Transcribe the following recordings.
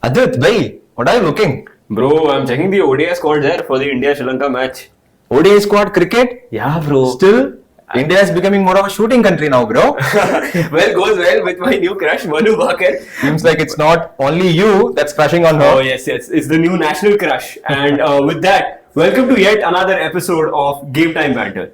Adit, bhai, what are you looking? Bro, I'm checking the ODI squad there for the India-Sri Lanka match. ODI squad cricket? Yeah, bro. Still, India is becoming more of a shooting country now, bro. Well, goes well with my new crush, Manu Bhaker. Seems like it's not only you that's crushing on her. Oh, yes. It's the new national crush. And with that, welcome to yet another episode of GameTime Banter.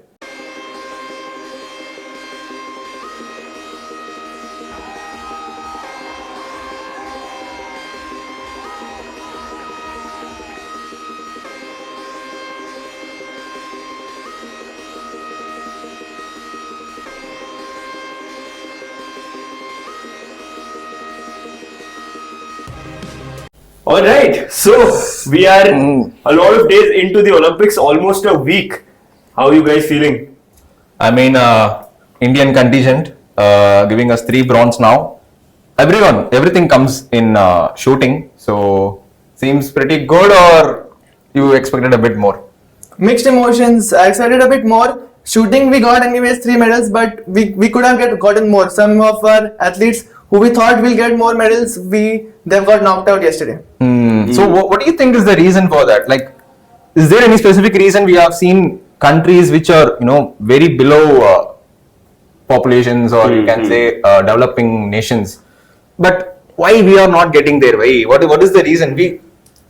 Alright, so we are a lot of days into the Olympics, almost a week. How are you guys feeling? I mean, Indian contingent giving us 3 bronze now. Everything comes in shooting. So, seems pretty good, or you expected a bit more? Mixed emotions. I expected a bit more. Shooting, we got anyways 3 medals, but we could have gotten more. Some of our athletes who we thought will get more medals, they've got knocked out yesterday. So, what do you think is the reason for that? Like, is there any specific reason? We have seen countries which are, very below populations, or you can say developing nations. But why we are not getting there? Why? What is the reason?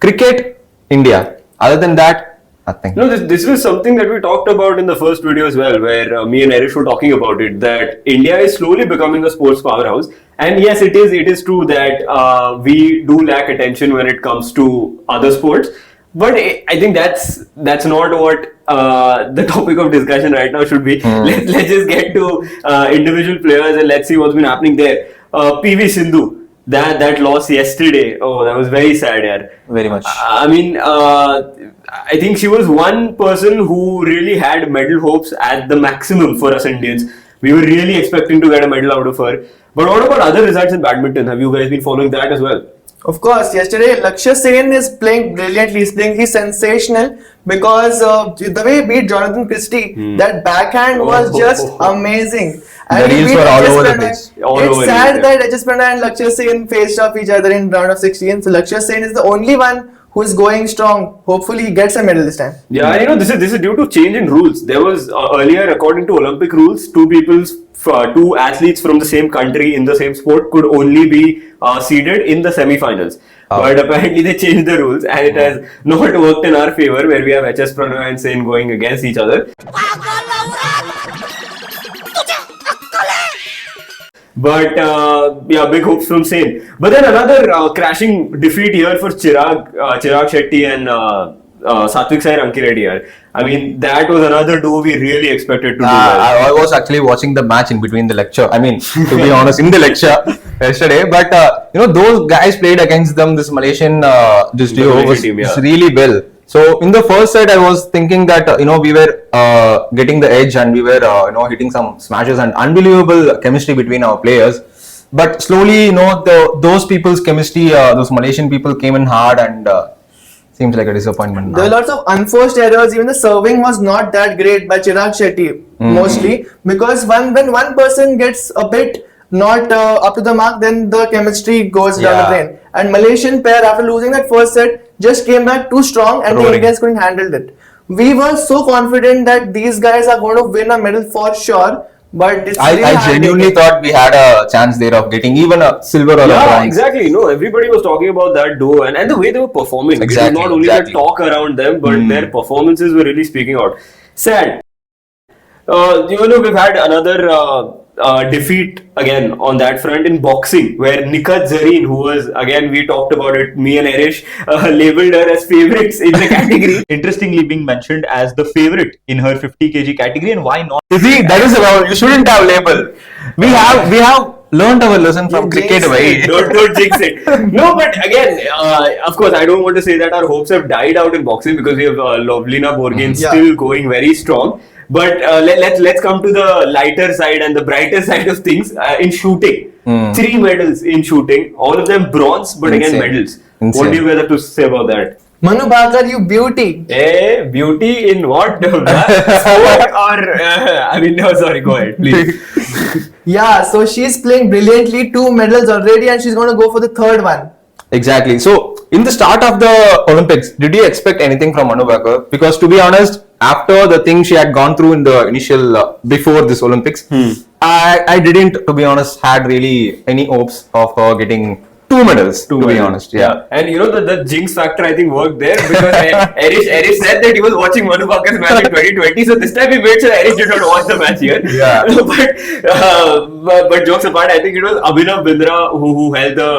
Cricket, India. Other than that, nothing. No, this was something that we talked about in the first video as well, where me and Erish were talking about it, that India is slowly becoming a sports powerhouse. And yes, it is true that we do lack attention when it comes to other sports. But I think that's not what the topic of discussion right now should be. Let's just get to individual players and let's see what's been happening there. PV Sindhu, that loss yesterday, oh, that was very sad, yaar. Very much. I mean, I think she was one person who really had medal hopes at the maximum for us Indians. We were really expecting to get a medal out of her. But what about other results in badminton? Have you guys been following that as well? Of course, yesterday Lakshya Sen is playing brilliantly. He's sensational because the way he beat Jonathan Christie, that backhand was just amazing. The reels were all over the place. It's sad that HS Pranay and Lakshya Sen faced off each other in round of 16. So Lakshya Sen is the only one who is going strong. Hopefully he gets a medal this time. Yeah, this is due to change in rules. There was earlier, according to Olympic rules, two athletes from the same country in the same sport could only be seeded in the semi-finals. But apparently they changed the rules and it has not worked in our favor, where we have HS Pranay and Sen going against each other. But yeah, big hopes from Sen. But then another crashing defeat here for Chirag Shetty and Satvik Sai Ranki Reddy. I mean, that was another duo we really expected to do well. I was actually watching the match in between the lecture. I mean, to be honest, in the lecture yesterday. But those guys played against them. This Malaysian this duo was really well. So in the first set, I was thinking that we were getting the edge and we were hitting some smashes and unbelievable chemistry between our players. But slowly, those people's chemistry, those Malaysian people came in hard and seems like a disappointment now. There were lots of unforced errors. Even the serving was not that great by Chirag Shetty mostly, because when one person gets a bit not up to the mark, then the chemistry goes down the drain. And Malaysian pair, after losing that first set, just came back too strong and the Indians couldn't handle it. We were so confident that these guys are going to win a medal for sure. But it's I genuinely thought we had a chance there of getting even a silver or a bronze. Yeah, exactly. No, everybody was talking about that duo and the way they were performing. Exactly, it was not only the talk around them, but their performances were really speaking out. Sad. We've had another defeat again on that front in boxing, where Nikat Zareen, who was, again, we talked about it, me and Erish labelled her as favourites in the category. Interestingly being mentioned as the favourite in her 50 kg category, and why not? You see, that is about, you shouldn't have label. We have learned our lesson from cricket. Don't jinx it. No, but again, of course, I don't want to say that our hopes have died out in boxing, because we have Lovlina Borgin still going very strong. But let's come to the lighter side and the brighter side of things in shooting. 3 medals in shooting, all of them bronze, but again medals. What do you guys have to say about that? Manu Bhaker, you beauty. Beauty in what? Sport or no, sorry, go ahead, please. Yeah, so she's playing brilliantly, 2 medals already, and she's going to go for the 3rd one. Exactly. So, in the start of the Olympics, did you expect anything from Manu Bhaker? Because to be honest, after the thing she had gone through in the initial before this Olympics, I didn't, to be honest, had really any hopes of her getting 2 medals. To be honest, yeah. And you know the jinx factor I think worked there because Erish said that he was watching Manu Bhaker's match in 2020, so this time he made sure Erish did not watch the match here. Yeah. but jokes apart, I think it was Abhinav Bindra who held the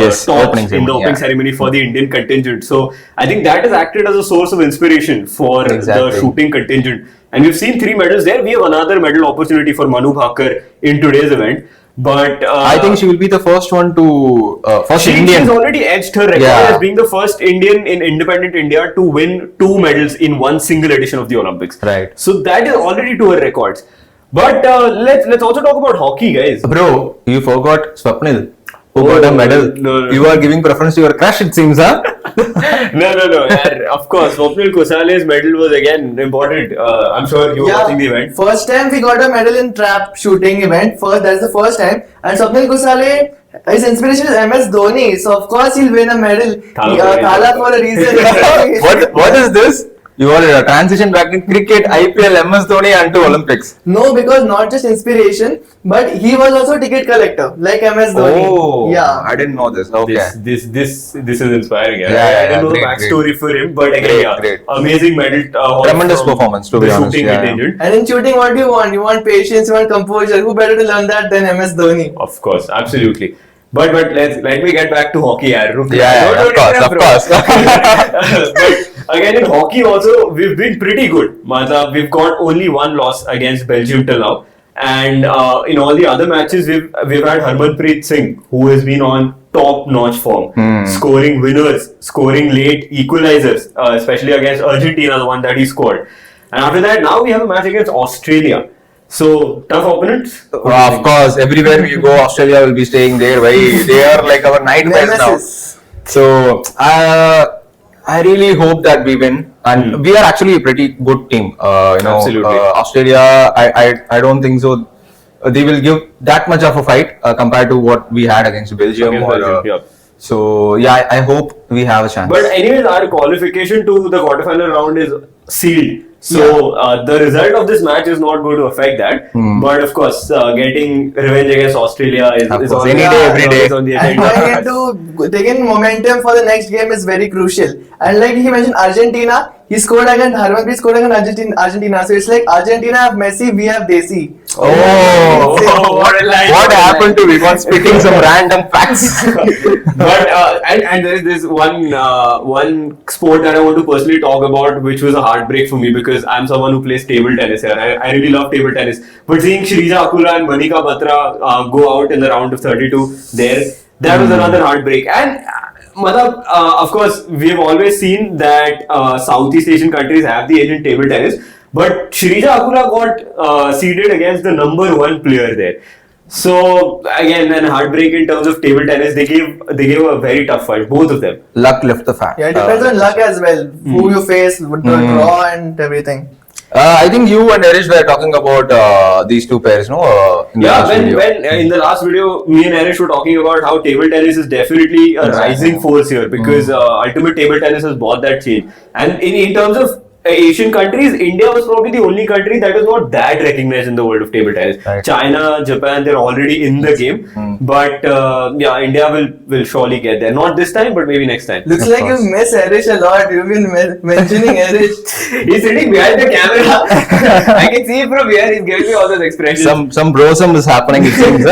Yes, torch opening in the opening ceremony, ceremony for the Indian contingent. So I think that has acted as a source of inspiration for Exactly. the shooting contingent. And we've seen 3 medals there. We have another medal opportunity for Manu Bhaker in today's event. But I think she will be the first one to first she's Indian. already edged her record Yeah. as being the first Indian in independent India to win 2 medals in one single edition of the Olympics. Right. So that is already to her records. But let's also talk about hockey, guys. Bro, you forgot Swapnil, who Oh, got a medal. no. You are giving preference to your crush, it seems, huh? No. Yeah, of course, Swapnil Kusale's medal was again important. I'm sure you were watching the event. First time we got a medal in trap shooting event. That's the first time. And Swapnil Kusale, his inspiration is MS Dhoni. So of course he'll win a medal. Thala for a reason. What is this? You are a transition back in cricket, IPL, MS Dhoni and to Olympics. No, because not just inspiration, but he was also ticket collector, like MS Dhoni. Oh, Yeah. I didn't know this. Okay. This is inspiring. Yeah, I didn't know great, the backstory for him, but again, Great. amazing medal. Tremendous from performance, to the be honest, shooting yeah. contingent. And in shooting, what do you want? You want patience, you want composure. Who better to learn that than MS Dhoni? Of course, absolutely. But let me get back to hockey. Don't Of course. But again, in hockey also, we've been pretty good. We've got only 1 loss against Belgium till now. And in all the other matches, we've had Harmanpreet Singh, who has been on top-notch form, scoring winners, scoring late equalizers, especially against Argentina, the one that he scored. And after that, now we have a match against Australia. So, tough opponents? Of course, everywhere we go, Australia will be staying there. They are like our nightmares now. Nemesis. So, I really hope that we win. And we are actually a pretty good team. Absolutely. Australia, I don't think so. They will give that much of a fight compared to what we had against Belgium. Yeah. So, yeah, I hope we have a chance. But anyways, our qualification to the quarterfinal round is sealed. So the result of this match is not going to affect that. But of course, getting revenge against Australia is on any day, every day. is on the And agenda. going into taking momentum for the next game is very crucial. And like he mentioned, Argentina, he scored against Harmanpreet scored against Argentina. So it's like Argentina have Messi, we have Desi. Oh, what a line! what happened to me? Was spitting some random facts. But and there is this one sport that I want to personally talk about, which was a heartbreak for me because I'm someone who plays table tennis here. I really love table tennis. But seeing Shrija Akula and Manika Batra go out in the round of 32 there, that was another heartbreak. And of course, we've always seen that Southeast Asian countries have the edge in table tennis. But Shrija Akula got seeded against the number 1 player there. So again, an heartbreak in terms of table tennis. They gave a very tough fight, both of them. Luck left the fan. Yeah, it depends on luck as well. Who you face, the draw and everything. I think you and Erish were talking about these 2 pairs, no? In the last video. when in the last video, me and Erish were talking about how table tennis is definitely a rising force here because Ultimate Table Tennis has brought that change. And in terms of Asian countries, India was probably the only country that was not that recognized in the world of table tennis. Right. China, Japan, they're already in the game. But India will surely get there. Not this time, but maybe next time. Looks Of like course. you miss Erish a lot. You've been mentioning Erish. He's sitting behind the camera. I can see it from here. He's giving me all those expressions. Some brosome is happening, it seems.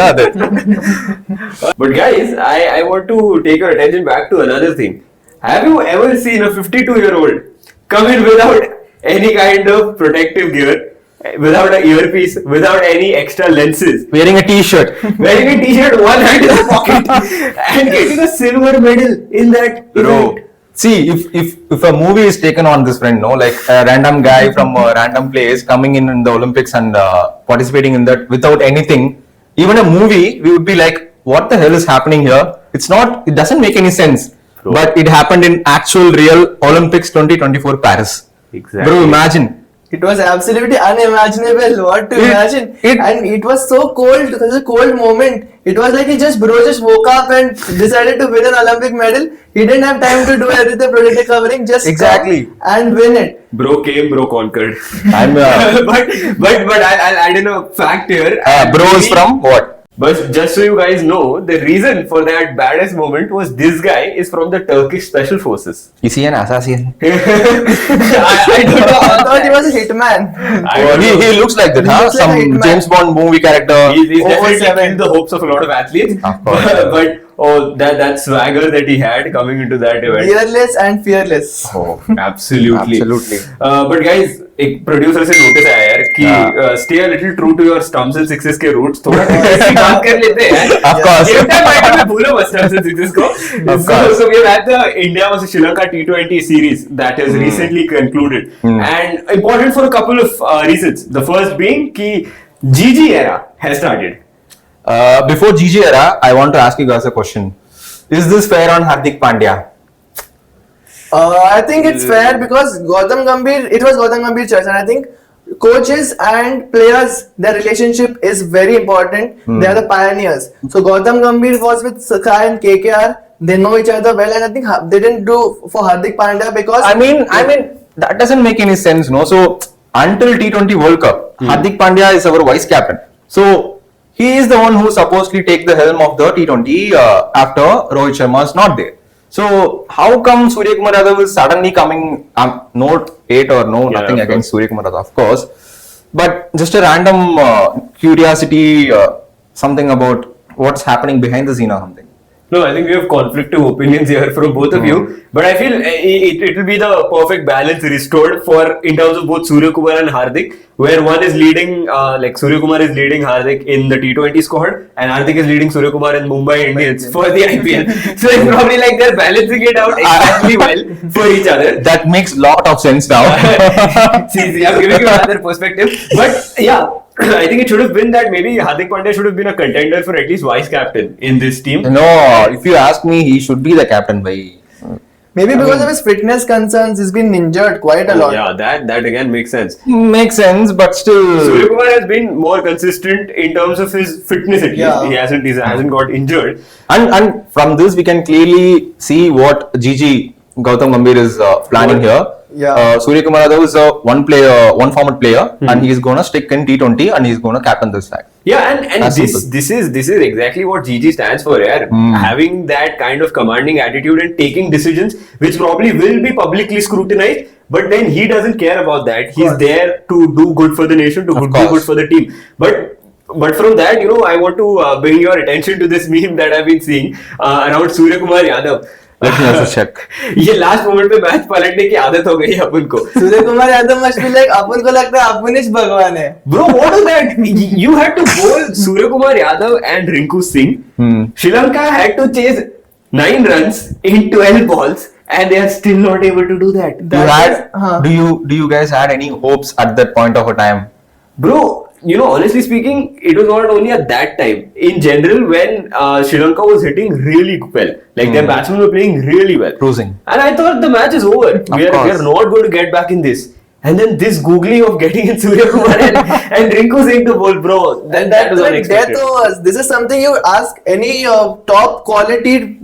But guys, I want to take your attention back to another thing. Have you ever seen a 52-year-old come in without any kind of protective gear, without an earpiece, without any extra lenses, Wearing a t-shirt. wearing a t-shirt, one hand in the pocket, and getting a silver medal in that Bro, event? see, if a movie is taken on this friend, no, like a random guy from a random place coming in the Olympics and participating in that without anything, even a movie, we would be like, what the hell is happening here? It doesn't make any sense. Bro. But it happened in actual real Olympics 2024 Paris. Exactly. Bro, imagine. It was absolutely unimaginable. What to imagine? And it was so cold. It was a cold moment. It was like bro just woke up and decided to win an Olympic medal. He didn't have time to do everything, protective covering, just Exactly. come and win it. Bro came, bro conquered. I'm but I'll add in a fact here. bro is from what? But just so you guys know, the reason for that baddest moment was this guy is from the Turkish Special Forces. Is he an assassin? I don't know. I thought he was a hitman. He looks like that, He huh? looks like a Some hitman. James Bond movie character. He's definitely 007. killed the hopes of a lot of athletes. Of course. But that swagger that he had coming into that event. Fearless and fearless. Oh, absolutely. Absolutely. But guys, एक producer से notice आया यार कि stay a little true to your stumps and sixes के roots. थोड़ा ऐसी बात कर लेते हैं यार. Of course. GameTime Banter में भूलो बस stumps and sixes को. So we have had the India versus Sri Lanka T20 series that has recently concluded, and important for a couple of reasons. The first being कि GG era has started. Before GG era, I want to ask you guys a question. Is this fair on Hardik Pandya? I think it's fair because it was Gautam Gambhir choice, and I think coaches and players, their relationship is very important. They are the pioneers. So Gautam Gambhir was with Sakai and KKR. They know each other well, and I think they didn't do for Hardik Pandya because I mean, that doesn't make any sense, no? So, until T20 World Cup, Hardik Pandya is our vice captain. So, he is the one who supposedly take the helm of the T20 after Rohit Sharma is not there. So, how come Surya Kumar Yadav is suddenly coming? No hate or no nothing against Surya Kumar Yadav, of course. But just a random curiosity, something about what's happening behind the scene or something. No, I think we have conflicting opinions here from both of you, but I feel it will be the perfect balance restored for in terms of both Surya Kumar and Hardik, where one is leading, like Surya Kumar is leading Hardik in the T20 squad, and Hardik is leading Surya Kumar in Mumbai Indians for the IPL. So it's probably like they're balancing it out exactly well for each other. That makes lot of sense now. See, I'm giving you another perspective, but yeah. I think it should have been that maybe Hardik Pandya should have been a contender for at least vice captain in this team. No, if you ask me, he should be the captain by. maybe because of his fitness concerns, he's been injured quite a lot. Yeah, that again makes sense. Makes sense, but still. Surya Kumar has been more consistent in terms of his fitness at least. Yeah. He hasn't got injured. And from this, we can clearly see what GG Gautam Gambhir is planning here. Yeah. Surya Kumar Yadav is a one format player, and he's gonna stick in T20 and he's gonna captain this side. Yeah, and That's this is exactly what GG stands for. Yeah, having that kind of commanding attitude and taking decisions which probably will be publicly scrutinized, but then he doesn't care about that. He's there to do good for the nation, to do good for the team. But from that, I want to bring your attention to this meme that I've been seeing around Surya Kumar Yadav. Let me also check. ये last moment पे match पलटने की आदत हो गई है अपन को. Surya Kumar Yadav must be like अपन को लगता है अपन ही भगवान है. Bro, what is that? You had to bowl Surya Kumar Yadav and Rinku Singh. Sri Lanka had to chase 9 runs in 12 balls, and they are still not able to do that. Do you guys had any hopes at that point of a time? Bro, honestly speaking, it was not only at that time. In general, when Sri Lanka was hitting really well, like their batsmen were playing really well, Cruising. and I thought the match is over. We course. are not going to get back in this. And then this googly of getting in Surya Kumar and Rinku Singh to bowl, bro. That was like unexpected. death overs. This is something you ask any top quality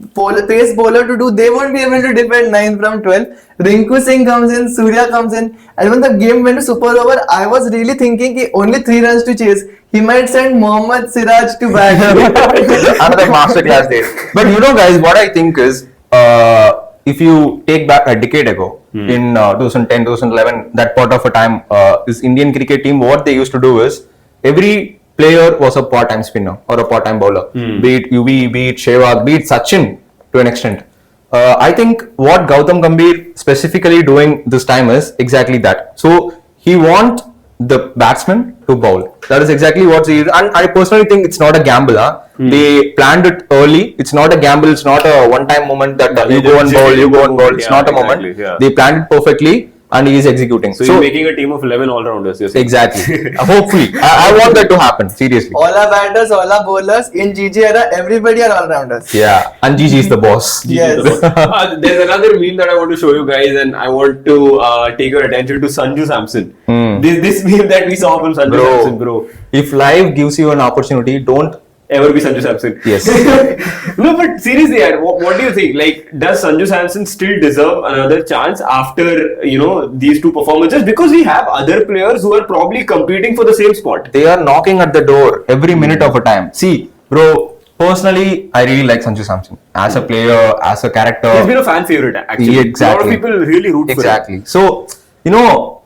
pace bowler to do. They won't be able to defend 9 from 12. Rinku Singh comes in, Surya comes in, and when the game went to super over, I was really thinking कि only 3 runs to chase. He might send Mohammad Siraj to bat. Another masterclass day. But guys, what I think is, if you take back a decade ago, in 2010, 2011, that part of a time, this Indian cricket team, what they used to do is, every player was a part-time spinner or a part-time bowler. Be it UV, be it Sehwag, be it Sachin to an extent. I think what Gautam Gambhir specifically doing this time is exactly that. So, he wants the batsman to bowl. That is exactly what he is. And I personally think it's not a gamble. They planned it early. It's not a gamble. It's not a one-time moment that you go and bowl, you go and bowl. It's not a moment. Yeah. They planned it perfectly. and he is executing. So you're making a team of 11 all-rounders. You're saying. Exactly. Hopefully, I want that to happen. Seriously. All our batters, all our bowlers in GG era, everybody are all-rounders. Yeah, and Gigi is the boss. Yes. There's another meme that I want to show you guys, and I want to take your attention to Sanju Samson. This meme that we saw from Sanju Samson, bro. If life gives you an opportunity, don't Ever be Sanju Samson. Yes. No, but seriously, what do you think? Like, does Sanju Samson still deserve another chance after, these two performances? Because we have other players who are probably competing for the same spot. They are knocking at the door every minute of a time. See, bro, personally, I really like Sanju Samson. As a player, as a character. He's been a fan favorite, actually. Exactly. A lot of people really root for him. Exactly. So,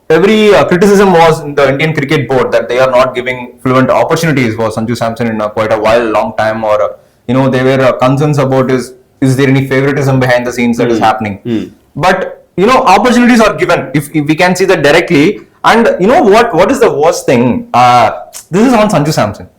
every criticism was in the Indian cricket board that they are not giving fluent opportunities for Sanju Samson in quite a while, long time, or there were concerns about is there any favoritism behind the scenes that is happening. But opportunities are given if we can see that directly. And what is the worst thing? This is on Sanju Samson.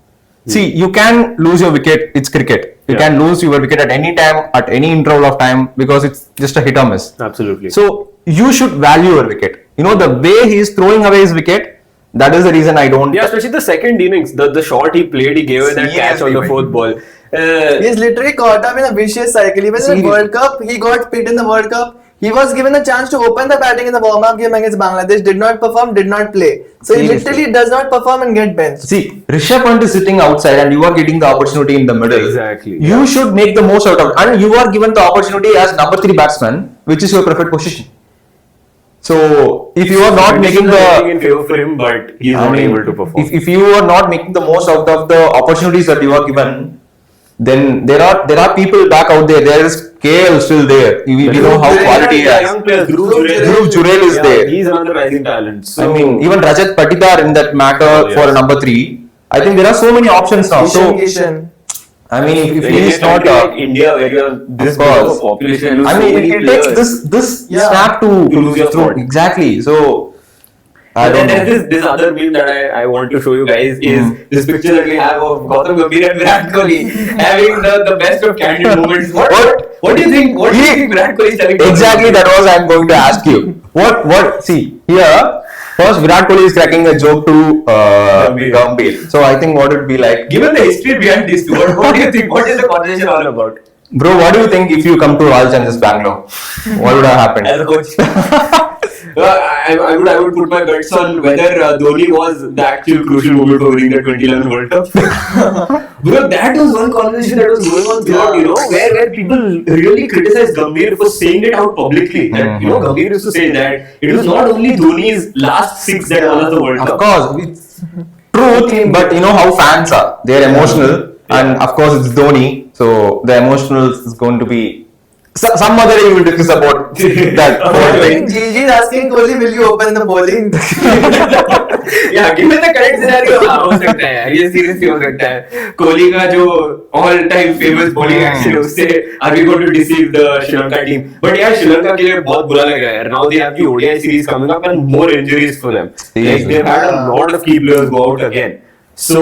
See, you can lose your wicket. It's cricket. You can lose your wicket at any time, at any interval of time, because it's just a hit or miss. Absolutely. So you should value your wicket. The way he is throwing away his wicket, that is the reason I don't. Yeah, especially the second innings, the shot he played, he gave away that catch on the fourth ball. He's literally caught up in a vicious cycle. Even in the World Cup, he got picked in the World Cup. He was given a chance to open the batting in the warm-up game against Bangladesh, did not perform, did not play. So he literally does not perform and get benched. See, Rishabh Pant is sitting outside and you are getting the opportunity in the middle. Exactly. You should make the most out of it. And you are given the opportunity as number 3 batsman, which is your preferred position. So, if you are not making in favor for him, but he's not able to perform. If you are not making the most out of the opportunities that you are given, then there are people back out there. There is KL still there. We know how quality he has. Young players, Dhruv Jurel is there. He's another rising talent. So, even Rajat Patidar in that matter for number 3. I think there are so many options now. If he is not like India, where you have this big of a population, it takes this snap to lose your spot. Exactly. So there's this other meme that I want to show you guys is this picture that we have of Gautam Gambhir and Virat Kohli having the best of candid moments. What do you think? What do you think Virat Kohli is telling? Exactly, that was I'm going to ask you. What? See here. First, Virat Kohli is cracking a joke to Gambhir. So I think what it would be like. Given the history behind this, what do you think? What is the conversation all about? Bro, what do you think if you come to Royal Challengers Bangalore? What would have happened? As a coach, I would put my bets on whether Dhoni was the actual crucial moment for winning the 2011 World Cup. Because that was one conversation that was going on throughout, where people really criticized Gambhir for saying it out publicly. That, Gambhir used to say that it was not only Dhoni's last 6 that won us the World Cup. Of course, it's truth, but how fans are. They're emotional, and of course it's Dhoni, so the emotional is going to be. Some other day you will discuss about that whole thing. Gigi is asking Kohli, will you open the bowling? Yeah, given the current scenario, हो सकता है, ये seriously हो सकता है. Kohli का जो all-time famous bowling action उससे are we going to deceive the Sri Lanka team? But yeah, Sri Lanka के लिए बहुत बुरा लग रहा है. Now they have the ODI series coming up and more injuries for them. Like they've had a lot of key players go out again. So,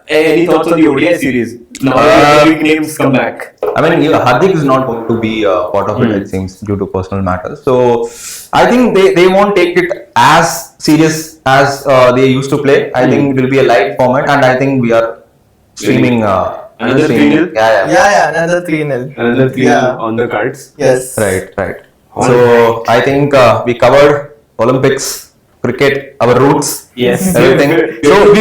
any thoughts on the ODI series? Now the big names come back. Hardik is not going to be part of it, it seems, due to personal matters. So, I think they won't take it as serious as they used to play. I think it will be a light format, and I think we are streaming. Another 3-0? Yeah, another 3-0. Another 3-0 on the cards? Yes. Right. So, I think we covered Olympics, cricket, our roots. Yes, everything. So we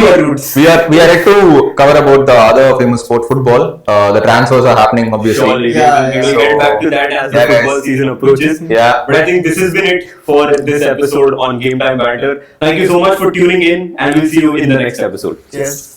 are yet to cover about the other famous sport, football. The transfers are happening, obviously. Surely, we will get back to that as the football season approaches. Yeah. But I think this has been it for this episode on GameTime Banter. Thank you so much for tuning in, and we'll see you in the next episode. Yes.